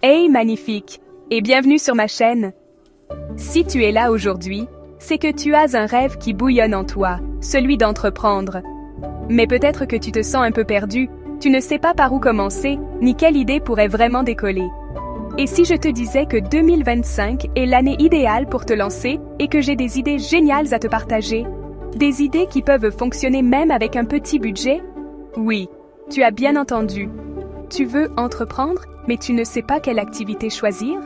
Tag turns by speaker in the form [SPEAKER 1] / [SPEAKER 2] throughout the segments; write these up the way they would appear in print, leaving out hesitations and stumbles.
[SPEAKER 1] Hey magnifique, et bienvenue sur ma chaîne. Si tu es là aujourd'hui, c'est que tu as un rêve qui bouillonne en toi, celui d'entreprendre. Mais peut-être que tu te sens un peu perdu, tu ne sais pas par où commencer, ni quelle idée pourrait vraiment décoller. Et si je te disais que 2025 est l'année idéale pour te lancer et que j'ai des idées géniales à te partager? Des idées qui peuvent fonctionner même avec un petit budget? Oui, tu as bien entendu. Tu veux entreprendre, mais tu ne sais pas quelle activité choisir?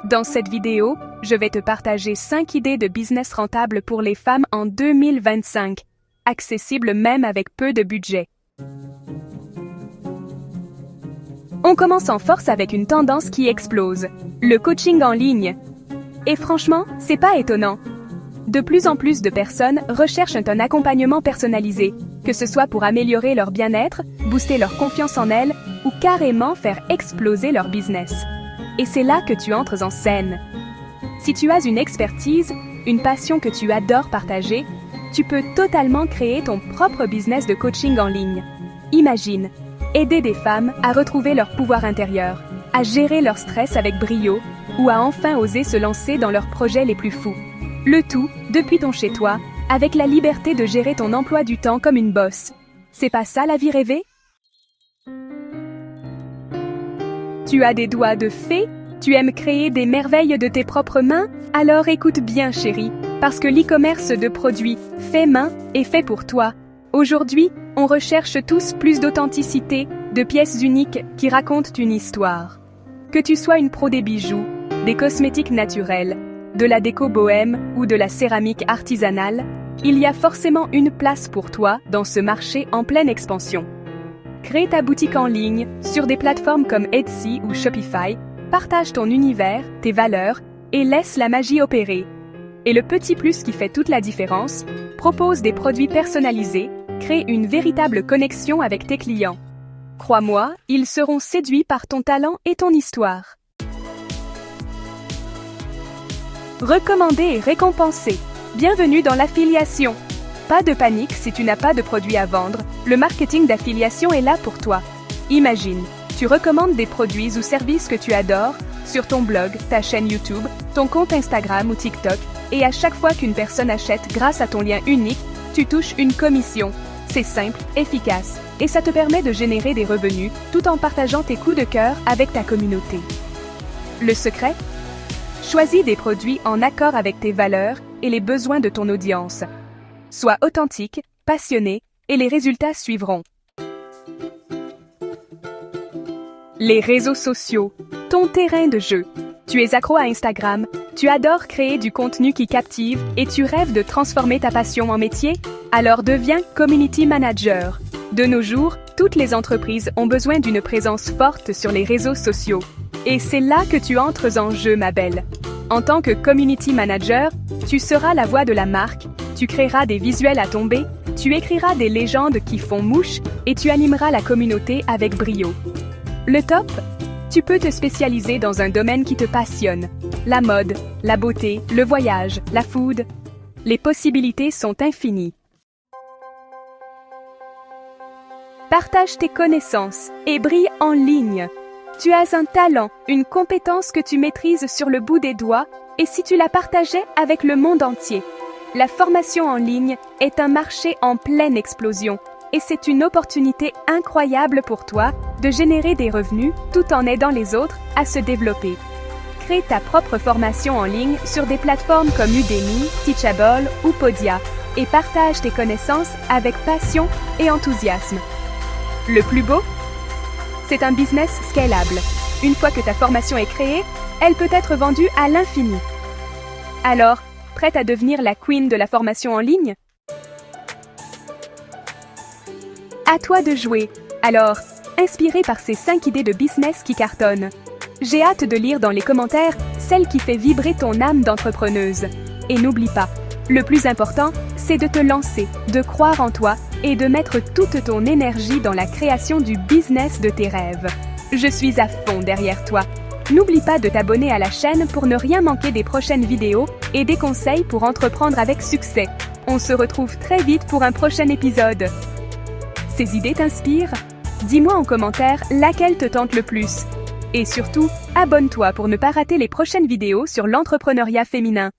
[SPEAKER 1] Dans cette vidéo, je vais te partager 5 idées de business rentables pour les femmes en 2025, accessibles même avec peu de budget. On commence en force avec une tendance qui explose, le coaching en ligne. Et franchement, c'est pas étonnant. De plus en plus de personnes recherchent un accompagnement personnalisé, que ce soit pour améliorer leur bien-être, booster leur confiance en elles ou carrément faire exploser leur business. Et c'est là que tu entres en scène. Si tu as une expertise, une passion que tu adores partager, tu peux totalement créer ton propre business de coaching en ligne. Imagine, aider des femmes à retrouver leur pouvoir intérieur, à gérer leur stress avec brio ou à enfin oser se lancer dans leurs projets les plus fous. Le tout, depuis ton chez-toi, avec la liberté de gérer ton emploi du temps comme une boss. C'est pas ça la vie rêvée? Tu as des doigts de fée? Tu aimes créer des merveilles de tes propres mains? Alors écoute bien chérie, parce que l'e-commerce de produits fait main est fait pour toi. Aujourd'hui, on recherche tous plus d'authenticité, de pièces uniques qui racontent une histoire. Que tu sois une pro des bijoux, des cosmétiques naturels, de la déco bohème ou de la céramique artisanale, il y a forcément une place pour toi dans ce marché en pleine expansion. Crée ta boutique en ligne sur des plateformes comme Etsy ou Shopify, partage ton univers, tes valeurs et laisse la magie opérer. Et le petit plus qui fait toute la différence, propose des produits personnalisés, crée une véritable connexion avec tes clients. Crois-moi, ils seront séduits par ton talent et ton histoire. Recommandé et récompensé. Bienvenue dans l'affiliation. Pas de panique si tu n'as pas de produit à vendre, le marketing d'affiliation est là pour toi. Imagine, tu recommandes des produits ou services que tu adores sur ton blog, ta chaîne YouTube, ton compte Instagram ou TikTok, et à chaque fois qu'une personne achète grâce à ton lien unique, tu touches une commission. C'est simple, efficace, et ça te permet de générer des revenus tout en partageant tes coups de cœur avec ta communauté. Le secret? Choisis des produits en accord avec tes valeurs et les besoins de ton audience. Sois authentique, passionné, et les résultats suivront. Les réseaux sociaux, ton terrain de jeu. Tu es accro à Instagram, tu adores créer du contenu qui captive et tu rêves de transformer ta passion en métier? Alors deviens Community Manager. De nos jours, toutes les entreprises ont besoin d'une présence forte sur les réseaux sociaux. Et c'est là que tu entres en jeu, ma belle. En tant que Community Manager, tu seras la voix de la marque, tu créeras des visuels à tomber, tu écriras des légendes qui font mouche et tu animeras la communauté avec brio. Le top? Tu peux te spécialiser dans un domaine qui te passionne. La mode, la beauté, le voyage, la food. Les possibilités sont infinies. Partage tes connaissances et brille en ligne. Tu as un talent, une compétence que tu maîtrises sur le bout des doigts, et si tu la partageais avec le monde entier? La formation en ligne est un marché en pleine explosion, et c'est une opportunité incroyable pour toi de générer des revenus tout en aidant les autres à se développer. Crée ta propre formation en ligne sur des plateformes comme Udemy, Teachable ou Podia, et partage tes connaissances avec passion et enthousiasme. Le plus beau? C'est un business scalable. Une fois que ta formation est créée, elle peut être vendue à l'infini. Alors, prête à devenir la queen de la formation en ligne? À toi de jouer. Alors, inspiré par ces 5 idées de business qui cartonnent. J'ai hâte de lire dans les commentaires celle qui fait vibrer ton âme d'entrepreneuse. Et n'oublie pas, le plus important, c'est de te lancer, de croire en toi et de mettre toute ton énergie dans la création du business de tes rêves. Je suis à fond derrière toi. N'oublie pas de t'abonner à la chaîne pour ne rien manquer des prochaines vidéos et des conseils pour entreprendre avec succès. On se retrouve très vite pour un prochain épisode. Ces idées t'inspirent? Dis-moi en commentaire laquelle te tente le plus. Et surtout, abonne-toi pour ne pas rater les prochaines vidéos sur l'entrepreneuriat féminin.